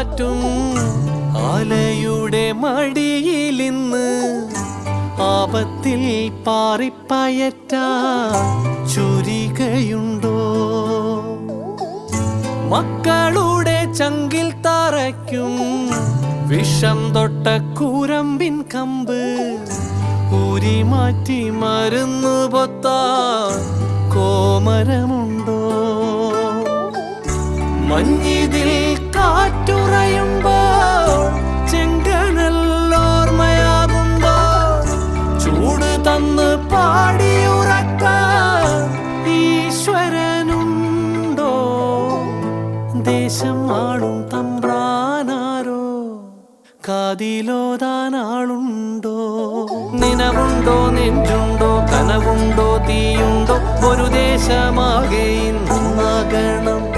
കാറ്റും ആലയുടെ മടിയിലിന്ന് ആപത്തിൽ പാറിപ്പയറ്റ ചുരികയുണ്ടോ? മക്കളുടെ ചങ്കിൽ തറയ്ക്കും വിഷം തൊട്ട കൂരമ്പിൻ കമ്പ് ഊരി മാറ്റി മരുന്ന് പൊത്താൻ കോമരമുണ്ടോ? മഞ്ഞിതിൽ കാറ്റുറയുമ്പോൾ ചെങ്കനല്ലോർമ്മയാകുമ്പോൾ ചൂട് തന്ന് പാടിയുറക്കാൻ ഈശ്വരനുണ്ടോ? ദേശം ആളും തമ്പ്രാനാരോ കാതിലോതാനാളുണ്ടോ? നിനവുണ്ടോ, നെഞ്ചുണ്ടോ, കനവുണ്ടോ, തീയുണ്ടോ? ഒരു ദേശമാകെ ഇന്നാകണം.